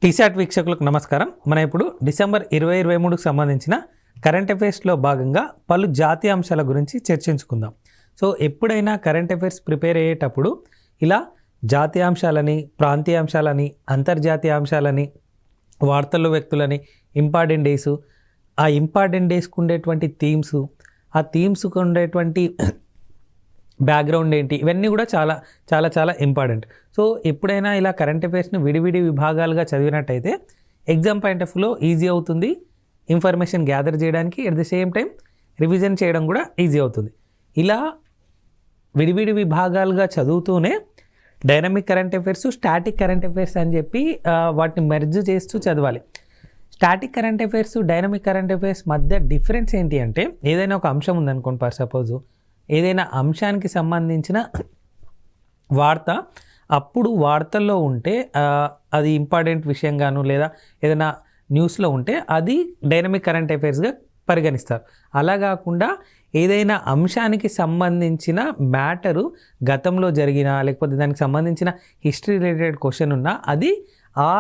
టీశాట్ వీక్షకులకు నమస్కారం. మనం ఇప్పుడు డిసెంబర్ 2023కు సంబంధించిన కరెంట్ అఫైర్స్లో భాగంగా పలు జాతీయ అంశాల గురించి చర్చించుకుందాం. సో ఎప్పుడైనా కరెంట్ అఫైర్స్ ప్రిపేర్ అయ్యేటప్పుడు ఇలా జాతీయ అంశాలని, ప్రాంతీయ అంశాలని, అంతర్జాతీయ అంశాలని, వార్తల్లో వ్యక్తులని, ఇంపార్టెంట్ డేసు, ఆ ఇంపార్టెంట్ డేస్కు ఉండేటువంటి థీమ్స్, ఆ థీమ్స్కు ఉండేటువంటి బ్యాక్గ్రౌండ్ ఏంటి, ఇవన్నీ కూడా చాలా చాలా చాలా ఇంపార్టెంట్. సో ఎప్పుడైనా ఇలా కరెంట్ అఫైర్స్ని విడివిడి విభాగాలుగా చదివినట్టయితే ఎగ్జామ్ పాయింట్ ఆఫ్ వ్యూలో ఈజీ అవుతుంది, ఇన్ఫర్మేషన్ గ్యాదర్ చేయడానికి, at the same time revision చేయడం కూడా ఈజీ అవుతుంది. ఇలా విడివిడి విభాగాలుగా చదువుతూనే dynamic current affairs, static current affairs అని చెప్పి వాటిని మెర్జ్ చేస్తూ చదవాలి. Static current affairs, dynamic current affairs మధ్య డిఫరెన్స్ ఏంటి అంటే, ఏదైనా ఒక అంశం ఉందనుకోండి, ఫర్ సపోజు ఏదైనా అంశానికి సంబంధించిన వార్త అప్పుడు వార్తల్లో ఉంటే అది ఇంపార్టెంట్ విషయంగాను, లేదా ఏదైనా న్యూస్లో ఉంటే అది డైనమిక్ కరెంట్ అఫైర్స్గా పరిగణిస్తారు. అలా కాకుండా ఏదైనా అంశానికి సంబంధించిన మ్యాటరు గతంలో జరిగిన, లేకపోతే దానికి సంబంధించిన హిస్టరీ రిలేటెడ్ క్వశ్చన్ ఉన్నా అది ఆ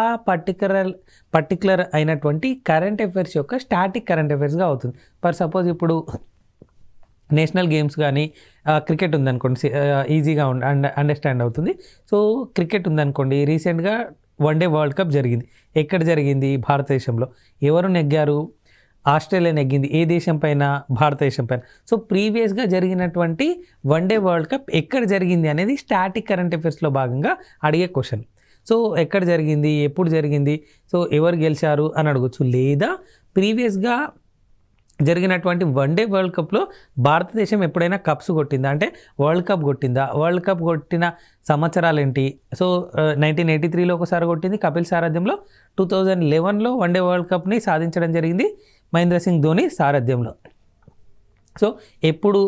పర్టికులర్ అయినటువంటి కరెంట్ అఫైర్స్ యొక్క స్టాటిక్ కరెంట్ అఫైర్స్గా అవుతుంది. ఫర్ సపోజ్ ఇప్పుడు నేషనల్ గేమ్స్ కానీ క్రికెట్ ఉందనుకోండి, ఈజీగా అండర్స్టాండ్ అవుతుంది. సో క్రికెట్ ఉందనుకోండి, రీసెంట్గా వన్డే వరల్డ్ కప్ జరిగింది. ఎక్కడ జరిగింది? భారతదేశంలో. ఎవరు నెగ్గారు? ఆస్ట్రేలియా నెగ్గింది. ఏ దేశం పైన? భారతదేశం పైన. సో ప్రీవియస్గా జరిగినటువంటి వన్డే వరల్డ్ కప్ ఎక్కడ జరిగింది అనేది స్టాటిక్ కరెంట్ అఫైర్స్లో భాగంగా అడిగే క్వశ్చన్. సో ఎక్కడ జరిగింది, ఎప్పుడు జరిగింది, సో ఎవరు గెలిచారు అని అడగచ్చు. లేదా ప్రీవియస్గా జరిగినటువంటి వన్డే వరల్డ్ కప్లో భారతదేశం ఎప్పుడైనా కప్స్ కొట్టిందా, అంటే వరల్డ్ కప్ కొట్టిందా, వరల్డ్ కప్ కొట్టిన సంవత్సరాలు ఏంటి? సో 1983లో ఒకసారి కొట్టింది కపిల్ సారథ్యంలో, 2011లో వన్డే వరల్డ్ కప్ని సాధించడం జరిగింది మహేంద్ర సింగ్ ధోని సారథ్యంలో. సో ఎప్పుడు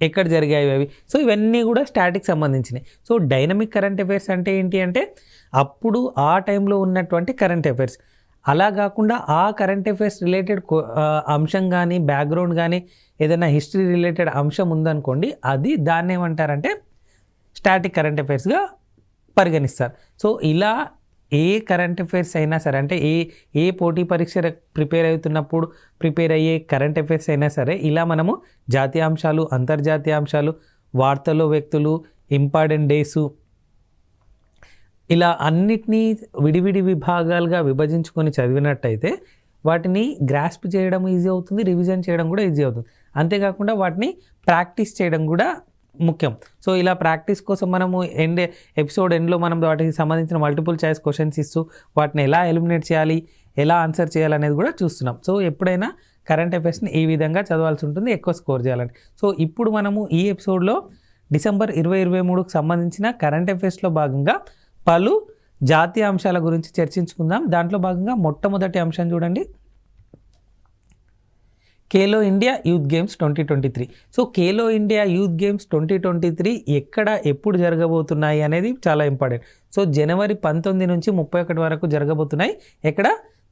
ఎక్కడ జరిగాయి అవి? సో ఇవన్నీ కూడా స్టాటిక్ సంబంధించినవి. సో డైనమిక్ కరెంట్ అఫైర్స్ అంటే ఏంటి అంటే అప్పుడు ఆ టైంలో ఉన్నటువంటి కరెంట్ అఫైర్స్. అలా కాకుండా ఆ కరెంట్ అఫైర్స్ రిలేటెడ్ అంశం కానీ, బ్యాక్గ్రౌండ్ కానీ, ఏదైనా హిస్టరీ రిలేటెడ్ అంశం ఉందనుకోండి, అది దాన్ని ఏమంటారంటే స్టాటిక్ కరెంట్ అఫైర్స్గా పరిగణిస్తారు. సో ఇలా ఏ కరెంట్ అఫైర్స్ అయినా సరే, అంటే ఏ పోటీ పరీక్ష ప్రిపేర్ అవుతున్నప్పుడు ప్రిపేర్ అయ్యే కరెంట్ అఫైర్స్ అయినా సరే, ఇలా మనము జాతీయ అంశాలు, అంతర్జాతీయ అంశాలు, వార్తల్లో వ్యక్తులు, ఇంపార్టెంట్ డేసు, ఇలా అన్నిటినీ విడివిడి విభాగాలుగా విభజించుకొని చదివినట్టయితే వాటిని గ్రాస్ప్ చేయడం ఈజీ అవుతుంది, రివిజన్ చేయడం కూడా ఈజీ అవుతుంది. అంతేకాకుండా వాటిని ప్రాక్టీస్ చేయడం కూడా ముఖ్యం. సో ఇలా ప్రాక్టీస్ కోసం మనము ఎపిసోడ్ ఎండ్లో మనం వాటికి సంబంధించిన మల్టిపుల్ చాయిస్ క్వశ్చన్స్ ఇస్తూ వాటిని ఎలా ఎలిమినేట్ చేయాలి, ఎలా ఆన్సర్ చేయాలి అనేది కూడా చూస్తున్నాం. సో ఎప్పుడైనా కరెంట్ అఫైర్స్ని ఈ విధంగా చదవాల్సి ఉంటుంది ఎక్కువ స్కోర్ చేయాలని. సో ఇప్పుడు మనము ఈ ఎపిసోడ్లో డిసెంబర్ 2023కు సంబంధించిన కరెంట్ అఫైర్స్లో భాగంగా పలు జాతీయ అంశాల గురించి చర్చించుకుందాం. దాంట్లో భాగంగా మొట్టమొదటి అంశం చూడండి, Khelo India youth games 2023. So Khelo India youth games 2023 ఎక్కడ, ఎప్పుడు జరగబోతున్నాయి అనేది చాలా ఇంపార్టెంట్. సో జనవరి 19 నుంచి 31 వరకు జరగబోతున్నాయి. ఎక్కడ?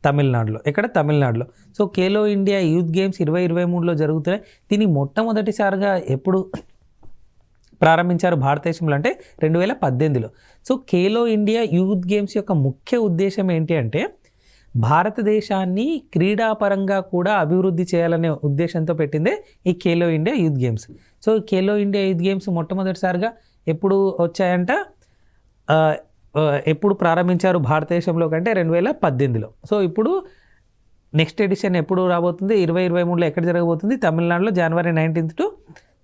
తమిళనాడులో. So Khelo India youth games 2023లో జరుగుతున్నాయి. దీన్ని మొట్టమొదటిసారిగా ఎప్పుడు ప్రారంభించారు భారతదేశంలో అంటే 2018లో. So Khelo India youth games యొక్క ముఖ్య ఉద్దేశం ఏంటి అంటే భారతదేశాన్ని క్రీడాపరంగా కూడా అభివృద్ధి చేయాలనే ఉద్దేశంతో పెట్టిందే ఈ Khelo India youth games. So Khelo India youth games మొట్టమొదటిసారిగా ఎప్పుడు వచ్చాయంట, ఎప్పుడు ప్రారంభించారు భారతదేశంలో కంటే 2018లో. సో ఇప్పుడు నెక్స్ట్ ఎడిషన్ ఎప్పుడు రాబోతుంది? 2023లో ఎక్కడ జరగబోతుంది? తమిళనాడులో జనవరి 19 to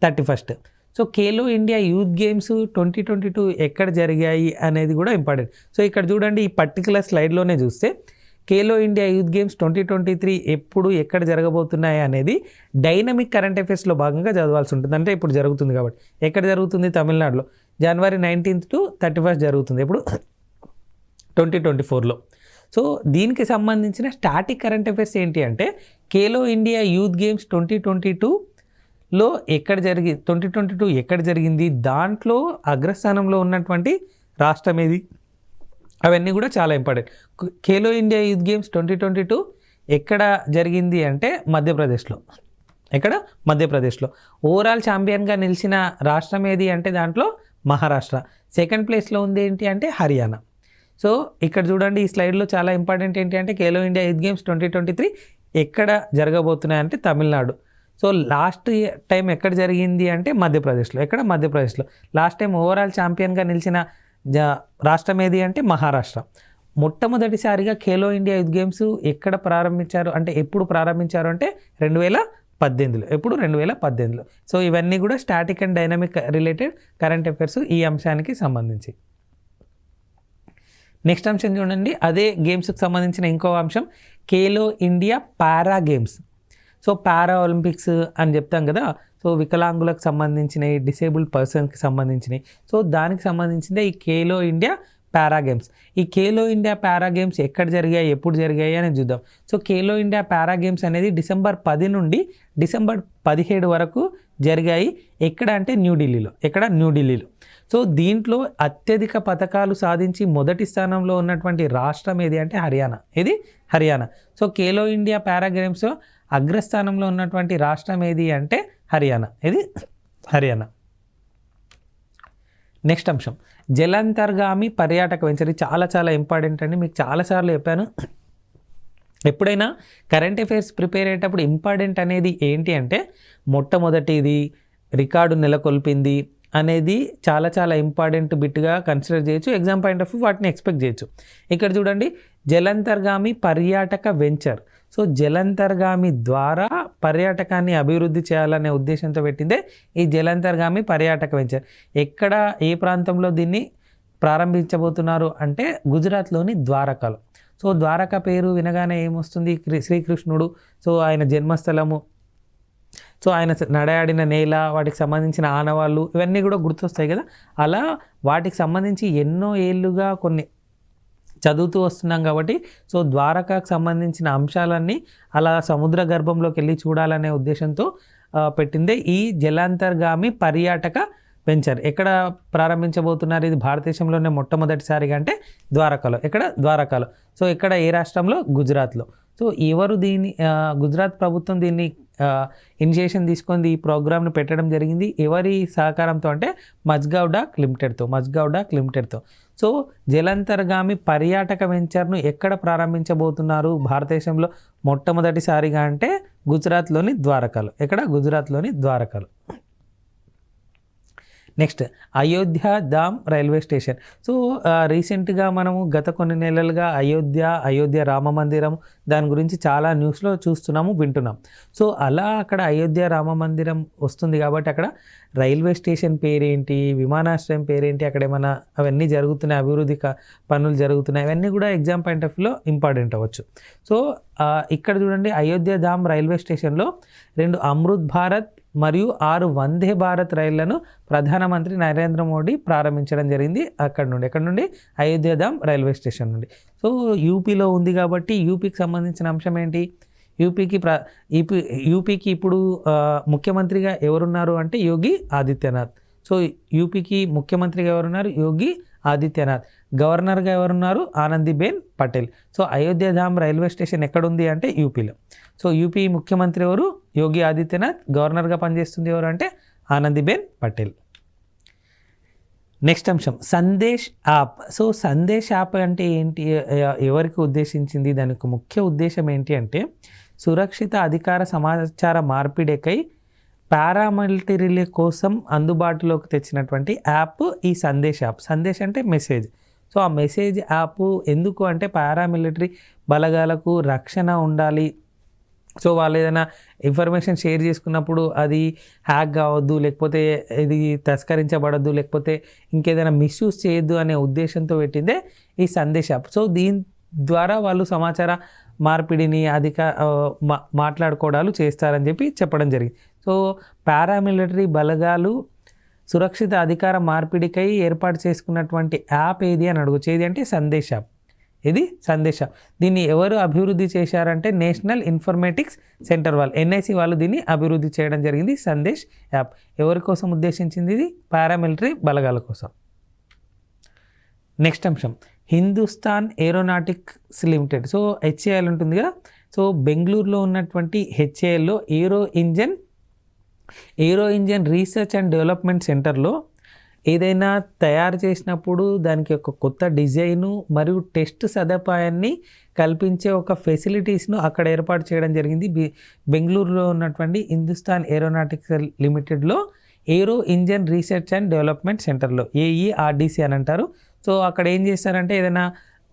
31. So Khelo India youth games 2022 ఎక్కడ జరిగాయి అనేది కూడా ఇంపార్టెంట్. సో ఇక్కడ చూడండి, ఈ పర్టికులర్ స్లైడ్లోనే చూస్తే ఖేలో ఇండియా యూత్ గేమ్స్ 2023 ఎప్పుడు, ఎక్కడ జరగబోతున్నాయి అనేది డైనమిక్ కరెంట్ అఫైర్స్లో భాగంగా చదవాల్సి ఉంటుంది. అంటే ఇప్పుడు జరుగుతుంది కాబట్టి. ఎక్కడ జరుగుతుంది? తమిళనాడులో జనవరి 19 to 31 జరుగుతుంది. ఎప్పుడు? 2024లో. సో దీనికి సంబంధించిన స్టాటిక్ కరెంట్ అఫైర్స్ ఏంటి అంటే ఖేలో ఇండియా యూత్ గేమ్స్ 2022లో 2022 ఎక్కడ జరిగింది, దాంట్లో అగ్రస్థానంలో ఉన్నటువంటి రాష్ట్రం ఏది, అవన్నీ కూడా చాలా important. Khelo India youth games 2022 ఎక్కడ జరిగింది అంటే మధ్యప్రదేశ్లో. మధ్యప్రదేశ్లో. ఓవరాల్ ఛాంపియన్గా నిలిచిన రాష్ట్రం ఏది అంటే దాంట్లో మహారాష్ట్ర. సెకండ్ ప్లేస్లో ఉంది ఏంటి అంటే హర్యానా. సో ఇక్కడ చూడండి ఈ స్లైడ్లో చాలా ఇంపార్టెంట్ ఏంటి అంటే ఖేలో ఇండియా యూత్ గేమ్స్ 2023 ఎక్కడ జరగబోతున్నాయంటే తమిళనాడు. సో లాస్ట్ టైం ఎక్కడ జరిగింది అంటే మధ్యప్రదేశ్లో. ఎక్కడ? మధ్యప్రదేశ్లో. లాస్ట్ టైం ఓవరాల్ ఛాంపియన్గా నిలిచిన రాష్ట్రం ఏది అంటే మహారాష్ట్ర. మొట్టమొదటిసారిగా ఖేలో ఇండియా యూత్ గేమ్స్ ఎక్కడ ప్రారంభించారు అంటే ఎప్పుడు ప్రారంభించారు అంటే 2018లో. ఎప్పుడు? 2018లో. సో ఇవన్నీ కూడా static and dynamic related current affairs ఈ అంశానికి సంబంధించి. నెక్స్ట్ అంశం చూడండి, అదే గేమ్స్కి సంబంధించిన ఇంకో అంశం Khelo India para games. So para Olympics అని చెప్తాం కదా, సో వికలాంగులకు సంబంధించినవి, డిసేబుల్డ్ పర్సన్కి సంబంధించినవి. సో దానికి సంబంధించిందే ఈ ఖేలో ఇండియా పారా గేమ్స్. ఈ ఖేలో ఇండియా పారా గేమ్స్ ఎక్కడ జరిగాయి, ఎప్పుడు జరిగాయి అని చూద్దాం. So Khelo India para games అనేది డిసెంబర్ 10 నుండి డిసెంబర్ 17 వరకు జరిగాయి. ఎక్కడ అంటే న్యూఢిల్లీలో. ఎక్కడ? న్యూఢిల్లీలో. సో దీంట్లో అత్యధిక పథకాలు సాధించి మొదటి స్థానంలో ఉన్నటువంటి రాష్ట్రం ఏది అంటే హర్యానా. ఇది హర్యానా. సో ఖేలో ఇండియా పారా గేమ్స్లో అగ్రస్థానంలో ఉన్నటువంటి రాష్ట్రం ఏది అంటే హర్యానా. ఇది హర్యానా. నెక్స్ట్ అంశం జలంతర్గామి పర్యాటక వెంచర్. చాలా చాలా ఇంపార్టెంట్ అండి, మీకు చాలాసార్లు చెప్పాను. ఎప్పుడైనా కరెంట్ అఫైర్స్ ప్రిపేర్ అయ్యేటప్పుడు ఇంపార్టెంట్ అనేది ఏంటి అంటే మొట్టమొదటిది రికార్డు నెలకొల్పింది అనేది చాలా చాలా ఇంపార్టెంట్ బిట్గా కన్సిడర్ చేయొచ్చు. ఎగ్జామ్ పాయింట్ ఆఫ్ వ్యూ వాటిని ఎక్స్పెక్ట్ చేయొచ్చు. ఇక్కడ చూడండి జలంతర్గామి పర్యాటక వెంచర్. సో జలంతర్గామి ద్వారా పర్యాటకాన్ని అభివృద్ధి చేయాలనే ఉద్దేశంతో పెట్టిందే ఈ జలంతర్గామి పర్యాటక వెంచర్. ఎక్కడ, ఏ ప్రాంతంలో దీన్ని ప్రారంభించబోతున్నారు అంటే గుజరాత్లోని ద్వారకాలో. సో ద్వారకా పేరు వినగానే ఏమొస్తుంది? శ్రీకృష్ణుడు, సో ఆయన జన్మస్థలము, సో ఆయన నడయాడిన నేల, వాటికి సంబంధించిన ఆనవాళ్ళు ఇవన్నీ కూడా గుర్తొస్తాయి కదా. అలా వాటికి సంబంధించి ఎన్నో ఏళ్ళుగా కొన్ని చదువుతూ వస్తున్నాం కాబట్టి సో ద్వారకాకు సంబంధించిన అంశాలన్నీ అలా సముద్ర గర్భంలోకి వెళ్ళి చూడాలనే ఉద్దేశంతో పెట్టిందే ఈ జలాంతర్గామి పర్యాటక వెంచర్. ఎక్కడ ప్రారంభించబోతున్నారు? ఇది భారతదేశంలోనే మొట్టమొదటిసారిగా అంటే ద్వారకాలో. ఎక్కడ? ద్వారకాలో. సో ఇక్కడ ఏ రాష్ట్రంలో? గుజరాత్లో. సో ఎవరు దీన్ని గుజరాత్ ప్రభుత్వం దీన్ని ఇనిషియేషన్ తీసుకొని ఈ ప్రోగ్రామ్ని పెట్టడం జరిగింది. ఎవరి సహకారంతో అంటే మజ్గావ్ డాక్ లిమిటెడ్తో. సో జలంతర్గామి పర్యాటక వెంచర్ను ఎక్కడ ప్రారంభించబోతున్నారు భారతదేశంలో మొట్టమొదటిసారిగా అంటే గుజరాత్లోని ద్వారకాలో. ఎక్కడ? గుజరాత్లోని ద్వారకాలో. నెక్స్ట్ అయోధ్య ధామ్ రైల్వే స్టేషన్. సో రీసెంట్గా మనము గత కొన్ని నెలలుగా అయోధ్య రామ మందిరం దాని గురించి చాలా న్యూస్లో చూస్తున్నాము, వింటున్నాం. సో అలా అక్కడ అయోధ్య రామ మందిరం వస్తుంది కాబట్టి అక్కడ రైల్వే స్టేషన్ పేరేంటి, విమానాశ్రయం పేరేంటి, అక్కడ ఏమైనా అవన్నీ జరుగుతున్నాయి, అభివృద్ధి పనులు జరుగుతున్నాయి, అవన్నీ కూడా ఎగ్జామ్ పాయింట్ ఆఫ్ వ్యూలో ఇంపార్టెంట్ అవ్వచ్చు. సో ఇక్కడ చూడండి అయోధ్య ధామ్ రైల్వే స్టేషన్లో 2 అమృత్ భారత్ మరియు 6 వందే భారత్ రైళ్లను ప్రధానమంత్రి నరేంద్ర మోడీ ప్రారంభించడం జరిగింది. ఎక్కడ నుండి? అయోధ్యధామ్ రైల్వే స్టేషన్ నుండి. సో యూపీలో ఉంది కాబట్టి యూపీకి సంబంధించిన అంశం ఏంటి? యూపీకి ఇప్పుడు ముఖ్యమంత్రిగా ఎవరున్నారు అంటే యోగి ఆదిత్యనాథ్. సో యూపీకి ముఖ్యమంత్రిగా ఎవరున్నారు? యోగి ఆదిత్యనాథ్. గవర్నర్గా ఎవరున్నారు? Anandiben Patel. So Ayodhya Dham railway station ఎక్కడుంది అంటే యూపీలో. సో యూపీ ముఖ్యమంత్రి ఎవరు? యోగి ఆదిత్యనాథ్. గవర్నర్గా పనిచేస్తుంది ఎవరు అంటే ఆనందీబెన్ పటేల్. నెక్స్ట్ అంశం Sandesh app. So Sandesh app అంటే ఏంటి, ఎవరికి ఉద్దేశించింది, దానికి ముఖ్య ఉద్దేశం ఏంటి అంటే సురక్షిత అధికార సమాచార మార్పిడికై పారామిలిటరీల కోసం అందుబాటులోకి తెచ్చినటువంటి యాప్ ఈ సందేశ్ యాప్. సందేశ్ అంటే మెసేజ్. సో ఆ మెసేజ్ యాప్ ఎందుకు అంటే పారామిలిటరీ బలగాలకు రక్షణ ఉండాలి. సో వాళ్ళు ఏదైనా ఇన్ఫర్మేషన్ షేర్ చేసుకున్నప్పుడు అది హ్యాక్ కావద్దు, లేకపోతే ఇది తస్కరించబడద్దు, లేకపోతే ఇంకేదైనా మిస్యూజ్ చేయొద్దు అనే ఉద్దేశంతో పెట్టిందే ఈ సందేశ్ యాప్. సో దీని ద్వారా వాళ్ళు సమాచార మార్పిడిని మాట్లాడుకోవడాలు చేస్తారని చెప్పి చెప్పడం జరిగింది. సో పారామిలిటరీ బలగాలు సురక్షిత అధికార మార్పిడికై ఏర్పాటు చేసుకున్నటువంటి యాప్ ఏది అని అడగచ్చు. ఏది అంటే సందేశ్ యాప్. ఇది సందేశ్ యాప్. దీన్ని ఎవరు అభివృద్ధి చేశారంటే నేషనల్ ఇన్ఫర్మేటిక్స్ సెంటర్ వాళ్ళు, ఎన్ఐసి వాళ్ళు దీన్ని అభివృద్ధి చేయడం జరిగింది. సందేశ్ యాప్ ఎవరి కోసం ఉద్దేశించింది? ఇది పారామిలిటరీ బలగాల కోసం. నెక్స్ట్ అంశం Hindustan aeronautics limited. So HAL ఉంటుంది కదా. సో బెంగళూరులో ఉన్నటువంటి హెచ్ఏఎల్లో ఏరో ఇంజన్ రీసెర్చ్ అండ్ డెవలప్మెంట్ సెంటర్లో ఏదైనా తయారు చేసినప్పుడు దానికి ఒక కొత్త డిజైను మరియు టెస్ట్ సదుపాయాన్ని కల్పించే ఒక ఫెసిలిటీస్ను అక్కడ ఏర్పాటు చేయడం జరిగింది. బెంగళూరులో ఉన్నటువంటి హిందుస్థాన్ ఏరోనాటిక్స్ లిమిటెడ్లో aero engine research and development సెంటర్లో ఏఈఆర్డీసీ అని అంటారు. సో అక్కడ ఏం చేస్తారంటే ఏదైనా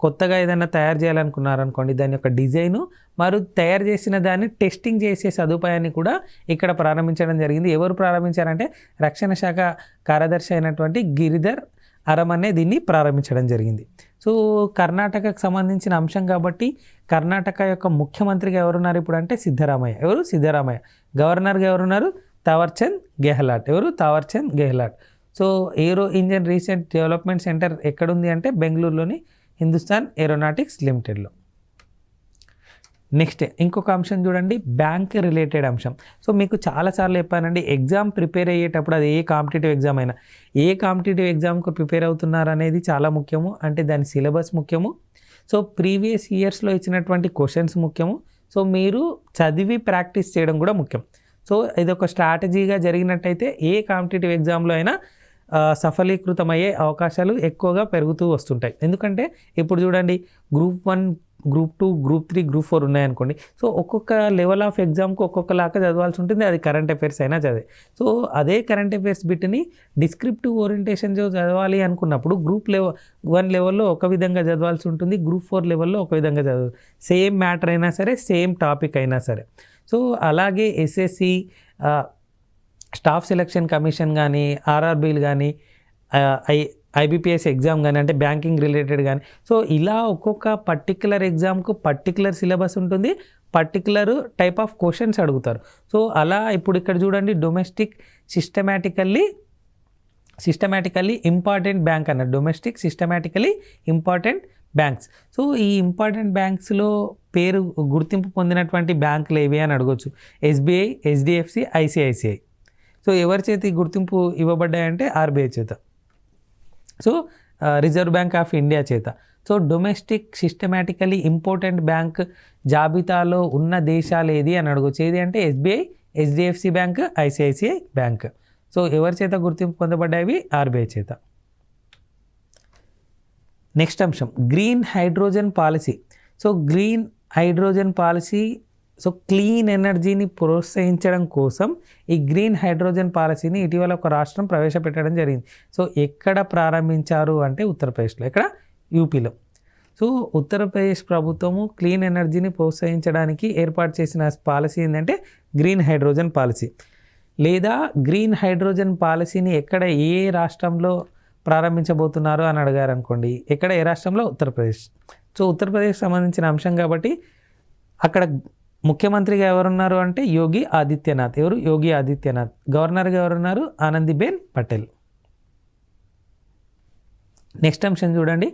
కొత్తగా ఏదైనా తయారు చేయాలనుకున్నారనుకోండి, దాని యొక్క డిజైను మరియు తయారు చేసిన దాన్ని టెస్టింగ్ చేసే సదుపాయాన్ని కూడా ఇక్కడ ప్రారంభించడం జరిగింది. ఎవరు ప్రారంభించారంటే రక్షణ శాఖ కార్యదర్శి అయినటువంటి గిరిధర్ అరమనే దీన్ని ప్రారంభించడం జరిగింది. సో కర్ణాటకకు సంబంధించిన అంశం కాబట్టి కర్ణాటక యొక్క ముఖ్యమంత్రిగా ఎవరున్నారు ఇప్పుడు అంటే సిద్ధరామయ్య. ఎవరు? సిద్ధరామయ్య. గవర్నర్గా ఎవరున్నారు? తావర్చంద్ గెహ్లాట్. ఎవరు? తావర్చంద్ గెహ్లాట్. సో ఏరో ఇంజన్ రీసెర్చ్ డెవలప్మెంట్ సెంటర్ ఎక్కడుంది అంటే బెంగళూరులోని హిందుస్థాన్ ఏరోనాటిక్స్ లిమిటెడ్లో. నెక్స్ట్ ఇంకొక అంశం చూడండి, బ్యాంక్ రిలేటెడ్ అంశం. సో మీకు చాలాసార్లు చెప్పానండి, ఎగ్జామ్ ప్రిపేర్ అయ్యేటప్పుడు అది ఏ కాంపిటేటివ్ ఎగ్జామ్ అయినా, ఏ కాంపిటేటివ్ ఎగ్జామ్కు ప్రిపేర్ అవుతున్నారు అనేది చాలా ముఖ్యము. అంటే దాని సిలబస్ ముఖ్యము. సో ప్రీవియస్ ఇయర్స్లో ఇచ్చినటువంటి క్వశ్చన్స్ ముఖ్యము. సో మీరు చదివి ప్రాక్టీస్ చేయడం కూడా ముఖ్యం. సో ఇది ఒక స్ట్రాటజీగా జరిగినట్టయితే ఏ కాంపిటేటివ్ ఎగ్జామ్లో అయినా సఫలీకృతమయ్యే అవకాశాలు ఎక్కువగా పెరుగుతూ వస్తుంటాయి. ఎందుకంటే ఇప్పుడు చూడండి, గ్రూప్ 1, గ్రూప్ 2, గ్రూప్ 3, గ్రూప్ 4 ఉన్నాయనుకోండి. సో ఒక్కొక్క లెవెల్ ఆఫ్ ఎగ్జామ్కి ఒక్కొక్కలాగా చదవాల్సి ఉంటుంది. అది కరెంట్ అఫైర్స్ అయినా చదివే. సో అదే కరెంట్ అఫైర్స్ బిట్ని డిస్క్రిప్టివ్ ఓరియంటేషన్ చదవాలి అనుకున్నప్పుడు గ్రూప్ 1 లెవెల్లో ఒక విధంగా చదవాల్సి ఉంటుంది, గ్రూప్ 4 లెవెల్లో ఒక విధంగా చదవాలి. సేమ్ మ్యాటర్ అయినా సరే, సేమ్ టాపిక్ అయినా సరే. సో అలాగే ఎస్ఎస్సి, స్టాఫ్ సెలక్షన్ కమిషన్ కానీ, ఆర్ఆర్బీలు కానీ, ఐబీపీఎస్ ఎగ్జామ్ కానీ, అంటే బ్యాంకింగ్ రిలేటెడ్ కానీ, సో ఇలా ఒక్కొక్క పర్టిక్యులర్ ఎగ్జామ్కు పర్టిక్యులర్ సిలబస్ ఉంటుంది, పర్టిక్యులర్ టైప్ ఆఫ్ క్వశ్చన్స్ అడుగుతారు. సో అలా ఇప్పుడు ఇక్కడ చూడండి, డొమెస్టిక్ సిస్టమేటికల్లీ ఇంపార్టెంట్ బ్యాంక్ అన్నారు. Domestic systematically important banks. So ఈ ఇంపార్టెంట్ బ్యాంక్స్లో పేరు గుర్తింపు పొందినటువంటి బ్యాంకులు ఏవి అని అడగొచ్చు. SBI, HDFC, ICICI. సో ఎవరి చేతి గుర్తింపు ఇవ్వబడ్డాయంటే ఆర్బీఐ చేత. So reserve bank of India చేత. So domestic systematically important bank జాబితాలో ఉన్న దేశాలు ఏది అని అడగొచ్చు. ఏది అంటే SBI, HDFC bank, ICICI bank. So ఎవరి చేత గుర్తింపు పొందబడ్డాయి? ఆర్బీఐ చేత. నెక్స్ట్ అంశం, green hydrogen policy. So green hydrogen policy, so clean ఎనర్జీని ప్రోత్సహించడం కోసం ఈ గ్రీన్ హైడ్రోజన్ పాలసీని ఇటీవల ఒక రాష్ట్రం ప్రవేశపెట్టడం జరిగింది. సో ఎక్కడ ప్రారంభించారు అంటే ఉత్తరప్రదేశ్లో. ఎక్కడ? యూపీలో. సో ఉత్తరప్రదేశ్ ప్రభుత్వము క్లీన్ ఎనర్జీని ప్రోత్సహించడానికి ఏర్పాటు చేసిన పాలసీ ఏంటంటే గ్రీన్ హైడ్రోజన్ పాలసీ. లేదా గ్రీన్ హైడ్రోజన్ పాలసీని ఎక్కడ, ఏ రాష్ట్రంలో ప్రారంభించబోతున్నారు అని అడిగారు అనుకోండి. ఎక్కడ? ఏ రాష్ట్రంలో? ఉత్తరప్రదేశ్. సో ఉత్తరప్రదేశ్ సంబంధించిన అంశం కాబట్టి అక్కడ ముఖ్యమంత్రిగా ఎవరున్నారు అంటే యోగి ఆదిత్యనాథ్. ఎవరు? యోగి ఆదిత్యనాథ్. గవర్నర్గా ఎవరున్నారు? ఆనందీబెన్ పటేల్. నెక్స్ట్ అంశం చూడండి,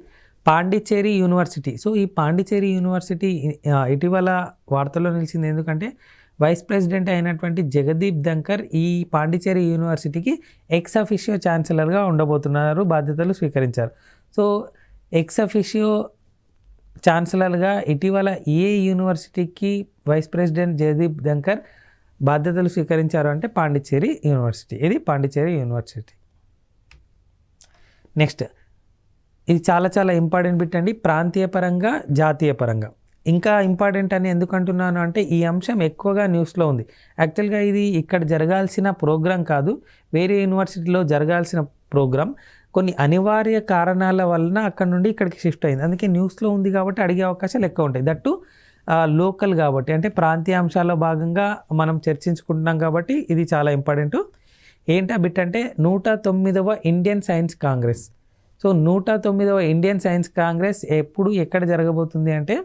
పాండిచ్చేరి యూనివర్సిటీ. సో ఈ పాండిచ్చేరి యూనివర్సిటీ ఇటీవల వార్తల్లో నిలిచింది. ఎందుకంటే వైస్ ప్రెసిడెంట్ అయినటువంటి జగదీప్ ధంకర్ ఈ పాండిచ్చేరి యూనివర్సిటీకి ఎక్స్ అఫిషియో ఛాన్సలర్గా ఉండబోతున్నారు, బాధ్యతలు స్వీకరించారు. సో ఎక్స్ అఫిషియో ఛాన్సలర్గా ఇటీవల ఏ యూనివర్సిటీకి వైస్ ప్రెసిడెంట్ జగదీప్ ధంకర్ బాధ్యతలు స్వీకరించారు అంటే పాండిచ్చేరి యూనివర్సిటీ. ఇది పాండిచ్చేరి యూనివర్సిటీ. నెక్స్ట్, ఇది చాలా ఇంపార్టెంట్ బిట్ అండి, ప్రాంతీయ పరంగా, జాతీయ పరంగా. ఇంకా ఇంపార్టెంట్ అని ఎందుకు అంటున్నాను అంటే ఈ అంశం ఎక్కువగా న్యూస్లో ఉంది. యాక్చువల్గా ఇది ఇక్కడ జరగాల్సిన ప్రోగ్రాం కాదు, వేరే యూనివర్సిటీలో జరగాల్సిన ప్రోగ్రాం. కొన్ని అనివార్య కారణాల వలన అక్కడ నుండి ఇక్కడికి షిఫ్ట్ అయింది. అందుకే న్యూస్లో ఉంది కాబట్టి అడిగే అవకాశాలు ఎక్కువ ఉంటాయి. దట్టు లోకల్ కాబట్టి, అంటే ప్రాంతీయ అంశాల్లో భాగంగా మనం చర్చించుకుంటున్నాం కాబట్టి ఇది చాలా ఇంపార్టెంట్. ఏంటా బిట్ అంటే 109వ ఇండియన్ సైన్స్ కాంగ్రెస్. సో 109వ ఇండియన్ సైన్స్ కాంగ్రెస్ ఎక్కడ జరగబోతుంది అంటే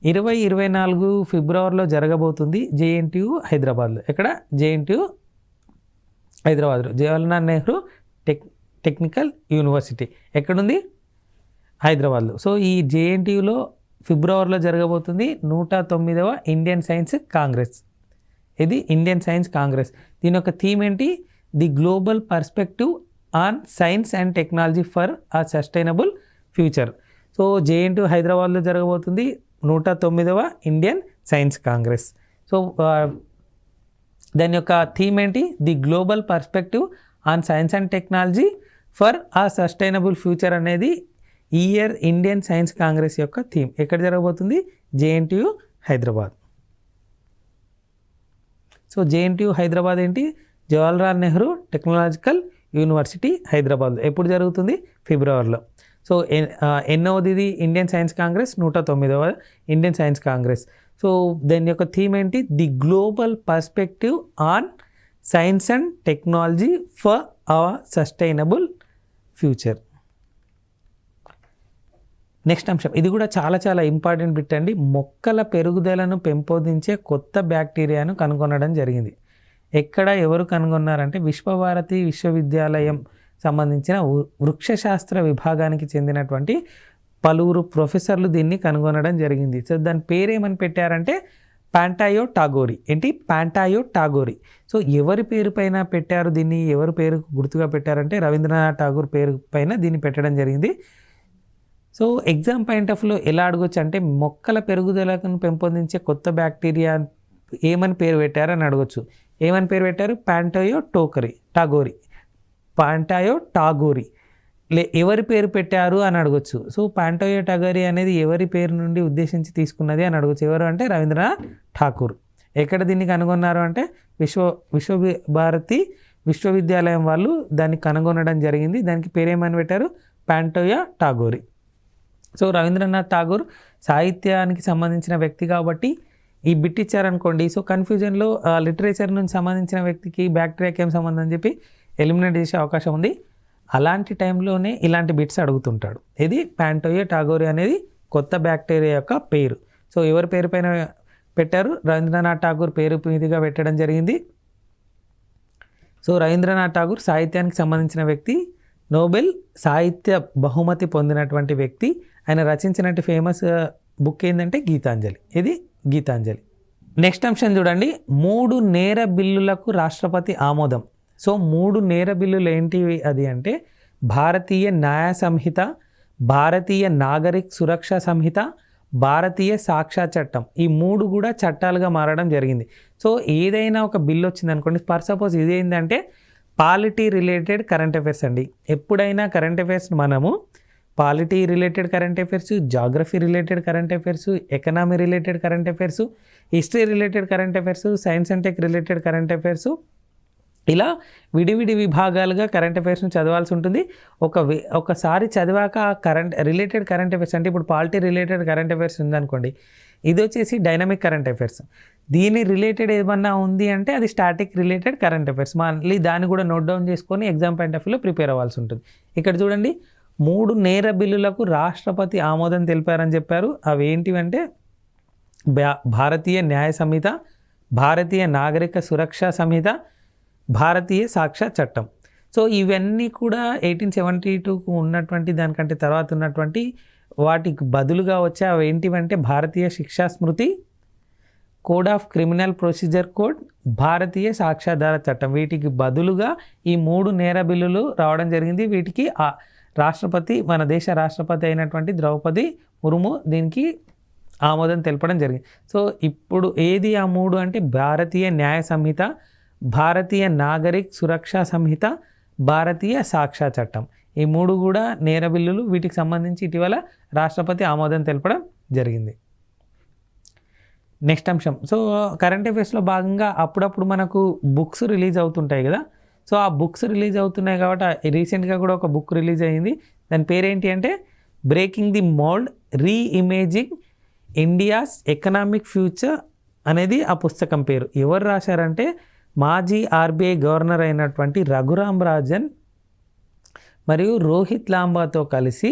2024 ఫిబ్రవరిలో జరగబోతుంది. జేఎన్టీయూ హైదరాబాద్లో. ఎక్కడ? జేఎన్టీయూ హైదరాబాద్లో. జవహర్లాల్ నెహ్రూ టెక్నికల్ యూనివర్సిటీ ఎక్కడుంది? హైదరాబాద్లో. సో ఈ జేఎన్టీయూలో ఫిబ్రవరిలో జరగబోతుంది 109వ ఇండియన్ సైన్స్ కాంగ్రెస్. ఇది ఇండియన్ సైన్స్ కాంగ్రెస్. దీని యొక్క థీమ్ ఏంటి? The global perspective on science and technology for a sustainable future. So JNTU హైదరాబాద్లో జరగబోతుంది 109వ ఇండియన్ సైన్స్ కాంగ్రెస్. సో దాని యొక్క థీమ్ ఏంటి? The global perspective on science and technology for ఆ సస్టైనబుల్ ఫ్యూచర్ అనేది ఈ ఇయర్ ఇండియన్ సైన్స్ కాంగ్రెస్ యొక్క theme. ఎక్కడ జరగబోతుంది? JNTU Hyderabad. So JNTU Hyderabad ఏంటి? Jawaharlal Nehru technological university Hyderabad. ఎప్పుడు జరుగుతుంది? ఫిబ్రవరిలో. సో ఎన్నోది ఇది ఇండియన్ సైన్స్ కాంగ్రెస్? 109వ ఇండియన్ సైన్స్ కాంగ్రెస్. సో దాని యొక్క థీమ్ ఏంటి? The global perspective on science and technology for our sustainable future. Next అంశం, ఇది కూడా చాలా చాలా ఇంపార్టెంట్ బిట్ అండి. మొక్కల పెరుగుదలను పెంపొందించే కొత్త బ్యాక్టీరియాను కనుగొనడం జరిగింది. ఎక్కడ ఎవరు కనుగొన్నారంటే విశ్వభారతి విశ్వవిద్యాలయం సంబంధించిన వృక్షశాస్త్ర విభాగానికి చెందినటువంటి పలువురు ప్రొఫెసర్లు దీన్ని కనుగొనడం జరిగింది. సో దాని పేరేమని పెట్టారంటే ప్యాంటాయో టాగోరి. ఏంటి? ప్యాంటాయో టాగోరి. సో ఎవరి పేరు పైన పెట్టారు దీన్ని? ఎవరి పేరు గుర్తుగా పెట్టారంటే రవీంద్రనాథ్ ఠాగూర్ పేరు పైన దీన్ని పెట్టడం జరిగింది. సో ఎగ్జామ్ పాయింట్ ఆఫ్ వ్యూలో ఎలా అడగొచ్చు అంటే మొక్కల పెరుగుదలను పెంపొందించే కొత్త బ్యాక్టీరియా ఏమని పేరు పెట్టారని అడగొచ్చు. ఏమని పేరు పెట్టారు? ప్యాంటాయో టాగోరి. ప్యాంటాయో టాగోరి. ఎవరి పేరు పెట్టారు అని అడగొచ్చు. సో ప్యాంటాయో టాగోరి అనేది ఎవరి పేరు నుండి ఉద్దేశించి తీసుకున్నది అని అడగొచ్చు. ఎవరు అంటే రవీంద్రనాథ్ ఠాకూర్. ఎక్కడ దీన్ని కనుగొన్నారు అంటే విశ్వభారతి విశ్వవిద్యాలయం వాళ్ళు దాన్ని కనుగొనడం జరిగింది. దానికి పేరేమని పెట్టారు? ప్యాంటాయో టాగోరి. సో రవీంద్రనాథ్ ఠాగూర్ సాహిత్యానికి సంబంధించిన వ్యక్తి కాబట్టి ఈ బిట్ ఇచ్చారనుకోండి, సో కన్ఫ్యూజన్లో లిటరేచర్ నుంచి సంబంధించిన వ్యక్తికి బ్యాక్టీరియాకి ఏం సంబంధం అని చెప్పి ఎలిమినేట్ చేసే అవకాశం ఉంది. అలాంటి టైంలోనే ఇలాంటి బిట్స్ అడుగుతుంటాడు. ఇది ప్యాంటాయో టాగోరి అనేది కొత్త బ్యాక్టీరియా యొక్క పేరు. సో ఎవరి పేరు పైన పెట్టారు? రవీంద్రనాథ్ ఠాగూర్ పేరు మీదుగా పెట్టడం జరిగింది. సో రవీంద్రనాథ్ ఠాగూర్ సాహిత్యానికి సంబంధించిన వ్యక్తి, నోబెల్ సాహిత్య బహుమతి పొందినటువంటి వ్యక్తి. ఆయన రచించినట్టు ఫేమస్ బుక్ ఏంటంటే గీతాంజలి. ఇది గీతాంజలి. నెక్స్ట్ అంశం చూడండి, 3 నేర బిల్లులకు రాష్ట్రపతి ఆమోదం. సో 3 నేర బిల్లులు ఏంటివి అది అంటే భారతీయ న్యాయ సంహిత, భారతీయ నాగరిక్ సురక్ష సంహిత, భారతీయ సాక్ష్య చట్టం. ఈ 3 కూడా చట్టాలుగా మారడం జరిగింది. సో ఏదైనా ఒక బిల్లు వచ్చింది అనుకోండి, ఫర్ సపోజ్ ఇదేంటంటే పాలిటీ రిలేటెడ్ కరెంట్ అఫైర్స్ అండి. ఎప్పుడైనా కరెంట్ అఫైర్స్ మనము polity related current affairs, geography related current affairs, economy related current affairs, history related current affairs, science and tech related current affairs, ఇలా విడివిడి విభాగాలుగా current అఫైర్స్ని చదవాల్సి ఉంటుంది. ఒకసారి చదివాక related current affairs అంటే ఇప్పుడు పాలిటీ రిలేటెడ్ కరెంట్ అఫైర్స్ ఉందనుకోండి, ఇది వచ్చేసి డైనమిక్ కరెంట్ అఫైర్స్. దీని రిలేటెడ్ ఏమన్నా ఉంది అంటే అది స్టాటిక్ రిలేటెడ్ కరెంట్ అఫైర్స్. మళ్ళీ దాన్ని కూడా నోట్ డౌన్ చేసుకొని ఎగ్జామ్ పాయింట్ ఆఫ్ వ్యూలో ప్రిపేర్ అవ్వాల్సి ఉంటుంది. ఇక్కడ చూడండి, 3 నేర బిల్లులకు రాష్ట్రపతి ఆమోదం తెలిపారని చెప్పారు. అవి ఏంటివంటే భారతీయ న్యాయ సంహిత, భారతీయ నాగరిక సురక్ష సంహిత, భారతీయ సాక్ష్య చట్టం. సో ఇవన్నీ కూడా 1872కు ఉన్నటువంటి దానికంటే తర్వాత ఉన్నటువంటి వాటికి బదులుగా వచ్చే అవి ఏంటివంటే Bharatiya Shiksha Smriti, code of criminal procedure code, Bharatiya Sakshyadhara చట్టం. వీటికి బదులుగా ఈ 3 నేర బిల్లులు రావడం జరిగింది. వీటికి రాష్ట్రపతి, మన దేశ రాష్ట్రపతి అయినటువంటి ద్రౌపది ముర్ము దీనికి ఆమోదం తెలపడం జరిగింది. సో ఇప్పుడు ఏది ఆ 3 అంటే భారతీయ న్యాయ సంహిత, భారతీయ నాగరిక్ సురక్షా సంహిత, భారతీయ సాక్ష్య చట్టం. ఈ 3 కూడా నేర బిల్లులు. వీటికి సంబంధించి ఇటీవల రాష్ట్రపతి ఆమోదం తెలపడం జరిగింది. నెక్స్ట్ అంశం, సో కరెంట్ అఫైర్స్లో భాగంగా అప్పుడప్పుడు మనకు బుక్స్ రిలీజ్ అవుతుంటాయి కదా. సో ఆ బుక్స్ రిలీజ్ అవుతున్నాయి కాబట్టి రీసెంట్గా కూడా ఒక బుక్ రిలీజ్ అయ్యింది. దాని పేరేంటి అంటే breaking the mould, reimagining India's economic future అనేది ఆ పుస్తకం పేరు. ఎవరు రాశారంటే మాజీ ఆర్బీఐ గవర్నర్ అయినటువంటి రఘురామ్ రాజన్ మరియు రోహిత్ లాంబాతో కలిసి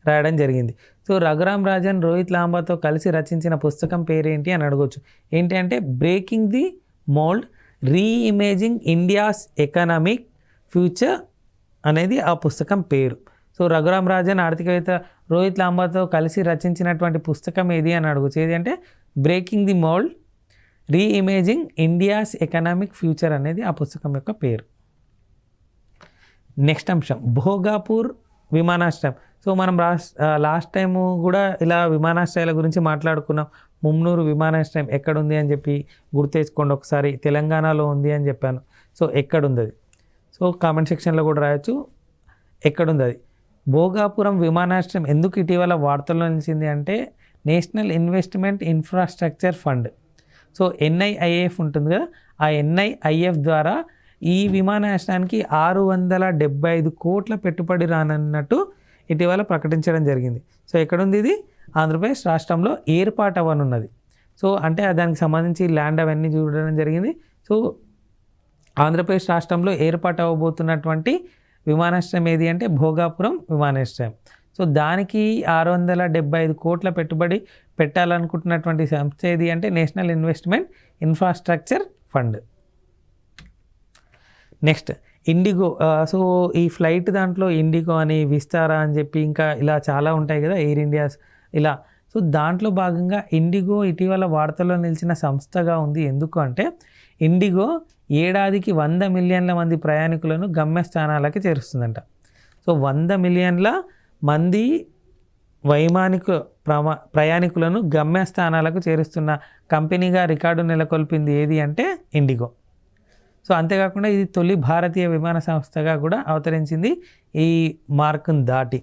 రాయడం జరిగింది. సో రఘురామ్ రాజన్, రోహిత్ లాంబాతో కలిసి రచించిన పుస్తకం పేరేంటి అని అడగొచ్చు. ఏంటి అంటే breaking the mould, reimagining India's economic future అనేది ఆ పుస్తకం పేరు. సో రఘురామ్ రాజన్ ఆర్థికవేత్త రోహిత్ లాంబాతో కలిసి రచించినటువంటి పుస్తకం ఏది అని అడగచ్చు. ఏది అంటే breaking the mould, reimagining India's economic future అనేది ఆ పుస్తకం యొక్క పేరు. నెక్స్ట్ అంశం, భోగాపూర్ విమానాశ్రయం. సో మనం లాస్ట్ టైము కూడా ఇలా విమానాశ్రయాల గురించి మాట్లాడుకున్నాం. ముమ్నూరు విమానాశ్రయం ఎక్కడుంది అని చెప్పి గుర్తు తెచ్చుకోండి ఒకసారి. తెలంగాణలో ఉంది అని చెప్పాను. సో ఎక్కడుంది అది? సో కామెంట్ సెక్షన్లో కూడా రాయొచ్చు. ఎక్కడుంది అది. భోగాపురం విమానాశ్రయం ఎందుకు ఇటీవల వార్తల్లో నిలిచింది అంటే national investment infrastructure fund. So NIIF ఉంటుంది కదా, ఆ ఎన్ఐఐఎఫ్ ద్వారా ఈ విమానాశ్రయానికి 675 కోట్ల పెట్టుబడి రానున్నట్టు ఇటీవల ప్రకటించడం జరిగింది. సో ఎక్కడుంది ఇది? ఆంధ్రప్రదేశ్ రాష్ట్రంలో ఏర్పాటు అవ్వనున్నది. సో అంటే దానికి సంబంధించి ల్యాండ్ అవన్నీ చూడడం జరిగింది. సో ఆంధ్రప్రదేశ్ రాష్ట్రంలో ఏర్పాటు అవ్వబోతున్నటువంటి విమానాశ్రయం ఏది అంటే భోగాపురం విమానాశ్రయం. సో దానికి 675 కోట్ల పెట్టుబడి పెట్టాలనుకుంటున్నటువంటి సంస్థ ఏది అంటే national investment infrastructure fund. Next IndiGo. So ఈ ఫ్లైట్ దాంట్లో ఇండిగో అని, విస్తారా అని చెప్పి ఇంకా ఇలా చాలా ఉంటాయి కదా, ఎయిర్ ఇండియాస్ ఇలా. సో దాంట్లో భాగంగా ఇండిగో ఇటీవల వార్తల్లో నిలిచిన సంస్థగా ఉంది. ఎందుకు అంటే ఇండిగో ఏడాదికి 100 మిలియన్ల మంది ప్రయాణికులను గమ్యస్థానాలకి చేరుస్తుందంట. సో 100 మిలియన్ల మంది ప్రయాణికులను గమ్యస్థానాలకు చేరుస్తున్న కంపెనీగా రికార్డు నెలకొల్పింది ఏది అంటే ఇండిగో. సో అంతేకాకుండా ఇది తొలి భారతీయ విమాన సంస్థగా కూడా అవతరించింది ఈ మార్కును దాటి.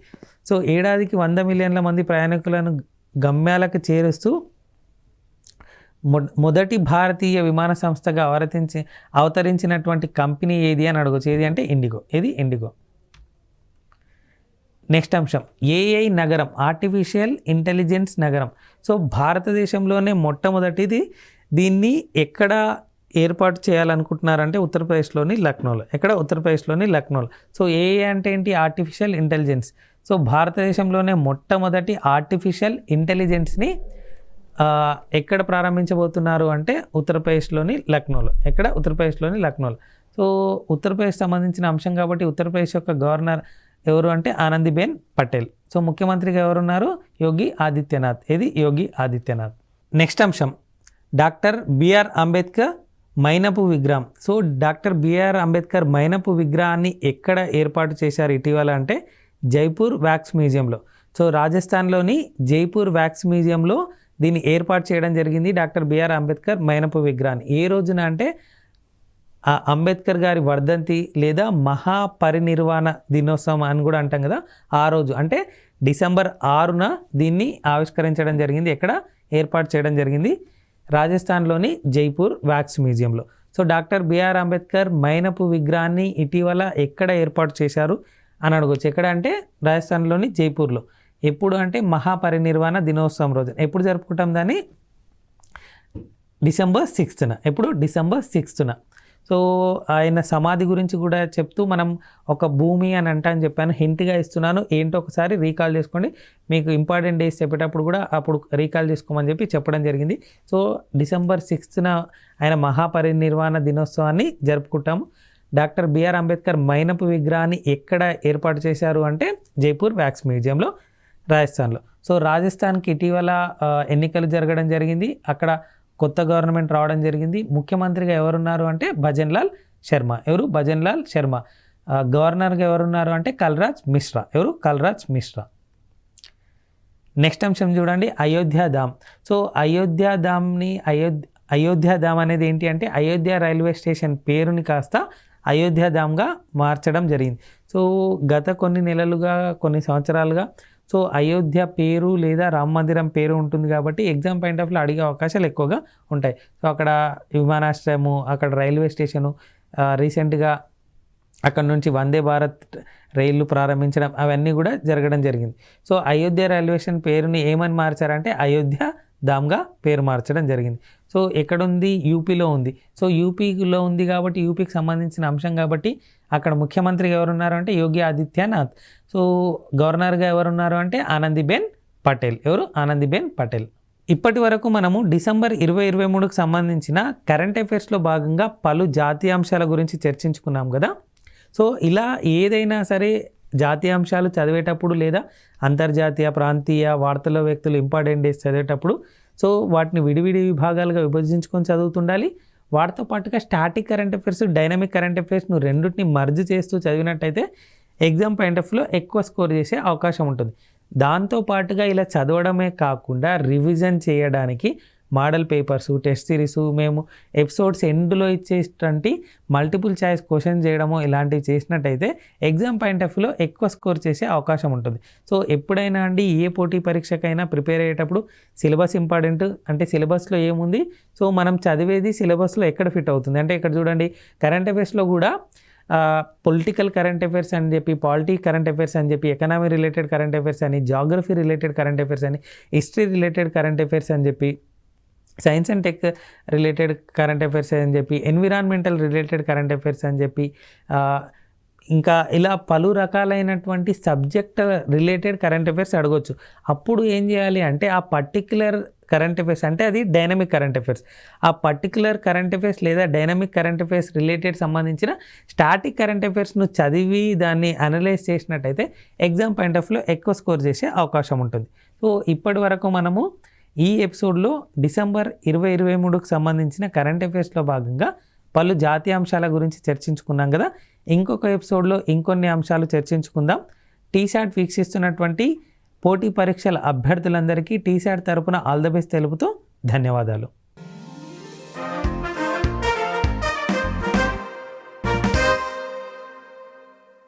సో ఏడాదికి 100 మిలియన్ల మంది ప్రయాణికులను గమ్యాలకు చేరుస్తూ మొదటి భారతీయ విమాన సంస్థగా అవతరించినటువంటి కంపెనీ ఏది అని అడగచ్చు. ఏది అంటే ఇండిగో. ఏది? ఇండిగో. నెక్స్ట్ అంశం ఏఐ నగరం, ఆర్టిఫిషియల్ ఇంటెలిజెన్స్ నగరం. సో భారతదేశంలోనే మొట్టమొదటిది. దీన్ని ఎక్కడ ఏర్పాటు చేయాలనుకుంటున్నారంటే ఉత్తరప్రదేశ్లోని లక్నోలో. ఎక్కడ? ఉత్తరప్రదేశ్లోని లక్నోలో. సో ఏఐ అంటే ఏంటి? Artificial intelligence. సో భారతదేశంలోనే మొట్టమొదటి ఆర్టిఫిషియల్ ఇంటెలిజెన్స్ని ఎక్కడ ప్రారంభించబోతున్నారు అంటే ఉత్తరప్రదేశ్లోని లక్నోలో. ఎక్కడ? ఉత్తరప్రదేశ్లోని లక్నోలో. సో ఉత్తరప్రదేశ్ సంబంధించిన అంశం కాబట్టి ఉత్తరప్రదేశ్ యొక్క గవర్నర్ ఎవరు అంటే ఆనందీబెన్ పటేల్. సో ముఖ్యమంత్రిగా ఎవరున్నారు? యోగి ఆదిత్యనాథ్. ఏది? యోగి ఆదిత్యనాథ్. నెక్స్ట్ అంశం డాక్టర్ బిఆర్ అంబేద్కర్ మైనపు విగ్రహం. సో డాక్టర్ బిఆర్ అంబేద్కర్ మైనపు విగ్రహాన్ని ఎక్కడ ఏర్పాటు చేశారు ఇటీవల అంటే జైపూర్ వ్యాక్స్ మ్యూజియంలో. సో రాజస్థాన్లోని జైపూర్ వ్యాక్స్ మ్యూజియంలో దీన్ని ఏర్పాటు చేయడం జరిగింది. డాక్టర్ బిఆర్ అంబేద్కర్ మైనపు విగ్రహాన్ని ఏ రోజున అంటే అంబేద్కర్ గారి వర్ధంతి లేదా మహాపరినిర్వాణ దినోత్సవం అని కూడా అంటాం కదా, ఆ రోజు అంటే డిసెంబర్ 6న దీన్ని ఆవిష్కరించడం జరిగింది. ఎక్కడ ఏర్పాటు చేయడం జరిగింది? రాజస్థాన్లోని జైపూర్ వ్యాక్స్ మ్యూజియంలో. సో డాక్టర్ బిఆర్ అంబేద్కర్ మైనపు విగ్రహాన్ని ఇటీవల ఎక్కడ ఏర్పాటు చేశారు అని అడగవచ్చు. ఎక్కడ అంటే రాజస్థాన్లోని జైపూర్లో. ఎప్పుడు అంటే మహాపరినిర్వాణ దినోత్సవం రోజు. ఎప్పుడు జరుపుకుంటాం దాన్ని? డిసెంబర్ 6న. ఎప్పుడు? డిసెంబర్ 6న. సో ఆయన సమాధి గురించి కూడా చెప్తూ మనం ఒక భూమి అని అని చెప్పాను, హింట్గా ఇస్తున్నాను. ఏంటో ఒకసారి రీకాల్ చేసుకోండి. మీకు ఇంపార్టెంట్ డేస్ చెప్పేటప్పుడు కూడా అప్పుడు రీకాల్ చేసుకోమని చెప్పి చెప్పడం జరిగింది. సో డిసెంబర్ 6న ఆయన మహాపరినిర్వాణ దినోత్సవాన్ని జరుపుకుంటాము. డాక్టర్ బిఆర్ అంబేద్కర్ మైనపు విగ్రహాన్ని ఎక్కడ ఏర్పాటు చేశారు అంటే జైపూర్ వ్యాక్స్ మ్యూజియంలో, రాజస్థాన్లో. సో రాజస్థాన్కి ఇటీవల ఎన్నికలు జరగడం జరిగింది. అక్కడ కొత్త గవర్నమెంట్ రావడం జరిగింది. ముఖ్యమంత్రిగా ఎవరున్నారు అంటే భజన్లాల్ శర్మ. ఎవరు? భజన్లాల్ శర్మ. గవర్నర్గా ఎవరున్నారు అంటే కల్రాజ్ మిశ్రా. ఎవరు? కల్రాజ్ మిశ్రా. నెక్స్ట్ అంశం చూడండి అయోధ్యాధామ్. సో అయోధ్యాధామ్ అనేది ఏంటి అంటే అయోధ్య రైల్వే స్టేషన్ పేరుని కాస్త అయోధ్యాధామ్గా మార్చడం జరిగింది. సో గత కొన్ని నెలలుగా, కొన్ని సంవత్సరాలుగా సో అయోధ్య పేరు లేదా రామ మందిరం పేరు ఉంటుంది కాబట్టి ఎగ్జామ్ పాయింట్ ఆఫ్ వ్యూ అడిగే అవకాశాలు ఎక్కువగా ఉంటాయి. సో అక్కడ విమానాశ్రయము, అక్కడ రైల్వే స్టేషను, రీసెంట్గా అక్కడ నుంచి వందే భారత్ రైళ్లు ప్రారంభించడం అవన్నీ కూడా జరగడం జరిగింది. సో అయోధ్య రైల్వే స్టేషన్ పేరుని ఏమని మార్చారంటే అయోధ్య ధామ్గా పేరు మార్చడం జరిగింది. సో ఎక్కడుంది? యూపీలో ఉంది. సో యూపీలో ఉంది కాబట్టి యూపీకి సంబంధించిన అంశం కాబట్టి అక్కడ ముఖ్యమంత్రిగా ఎవరున్నారు అంటే యోగి ఆదిత్యనాథ్. సో గవర్నర్గా ఎవరున్నారు అంటే ఆనందీబెన్ పటేల్. ఎవరు? ఆనందీబెన్ పటేల్. ఇప్పటి వరకు మనము డిసెంబర్ 2023కు సంబంధించిన కరెంట్ అఫైర్స్లో భాగంగా పలు జాతీయ అంశాల గురించి చర్చించుకున్నాం కదా. సో ఇలా ఏదైనా సరే జాతీయ అంశాలు చదివేటప్పుడు లేదా అంతర్జాతీయ, ప్రాంతీయ, వార్తల వ్యక్తులు, ఇంపార్టెంట్ డేస్ చదివేటప్పుడు సో వాటిని విడివిడి విభాగాలుగా విభజించుకొని చదువుతుండాలి. వాటితో పాటుగా static current affairs, dynamic current affairs నువ్వు రెండింటిని మర్జ్ చేస్తూ చదివినట్టయితే ఎగ్జామ్ పాయింట్ ఆఫ్ వ్యూలో ఎక్కువ స్కోర్ చేసే అవకాశం ఉంటుంది. దాంతోపాటుగా ఇలా చదవడమే కాకుండా రివిజన్ చేయడానికి మోడల్ పేపర్స్, టెస్ట్ సిరీస్, మేము ఎపిసోడ్స్ ఎండ్లో ఇచ్చేటువంటి మల్టిపుల్ చాయిస్ క్వశ్చన్ చేయడము ఇలాంటివి చేసినట్టయితే ఎగ్జామ్ పాయింట్ ఆఫ్ వ్యూలో ఎక్కువ స్కోర్ చేసే అవకాశం ఉంటుంది. సో ఎప్పుడైనా అండి ఏ పోటీ పరీక్షకైనా ప్రిపేర్ అయ్యేటప్పుడు సిలబస్ ఇంపార్టెంట్. అంటే సిలబస్లో ఏముంది, సో మనం చదివేది సిలబస్లో ఎక్కడ ఫిట్ అవుతుంది. అంటే ఇక్కడ చూడండి కరెంట్ అఫైర్స్లో కూడా పొలిటికల్ కరెంట్ అఫైర్స్ అని చెప్పి, పాలిటీ కరెంట్ అఫైర్స్ అని చెప్పి, ఎకనామీ రిలేటెడ్ కరెంట్ అఫైర్స్ అని, జాగ్రఫీ రిలేటెడ్ కరెంట్ అఫైర్స్ అని, హిస్టరీ రిలేటెడ్ కరెంట్ అఫైర్స్ అని చెప్పి, science and tech related current affairs అని చెప్పి, ఎన్విరాన్మెంటల్ రిలేటెడ్ కరెంట్ అఫైర్స్ అని చెప్పి, ఇంకా ఇలా పలు రకాలైనటువంటి సబ్జెక్ట్ రిలేటెడ్ కరెంట్ అఫైర్స్ అడగొచ్చు. అప్పుడు ఏం చేయాలి అంటే ఆ పర్టిక్యులర్ కరెంట్ అఫైర్స్, అంటే అది డైనమిక్ కరెంట్ అఫైర్స్, ఆ పర్టిక్యులర్ కరెంట్ అఫైర్స్ లేదా డైనమిక్ కరెంట్ అఫైర్స్ రిలేటెడ్ సంబంధించిన స్టాటిక్ కరెంట్ అఫైర్స్ను చదివి దాన్ని అనలైజ్ చేసినట్టయితే ఎగ్జామ్ పాయింట్ ఆఫ్ వ్యూలో ఎక్కువ స్కోర్ చేసే అవకాశం ఉంటుంది. సో ఇప్పటి వరకు మనము ఈ ఎపిసోడ్లో డిసెంబర్ 2023కు సంబంధించిన కరెంట్ అఫైర్స్లో భాగంగా పలు జాతీయ అంశాల గురించి చర్చించుకున్నాం కదా. ఇంకొక ఎపిసోడ్లో ఇంకొన్ని అంశాలు చర్చించుకుందాం. టీశాట్ వీక్షిస్తున్నటువంటి పోటీ పరీక్షల అభ్యర్థులందరికీ టీశాట్ తరపున ఆల్ ద బెస్ట్ తెలుపుతూ ధన్యవాదాలు.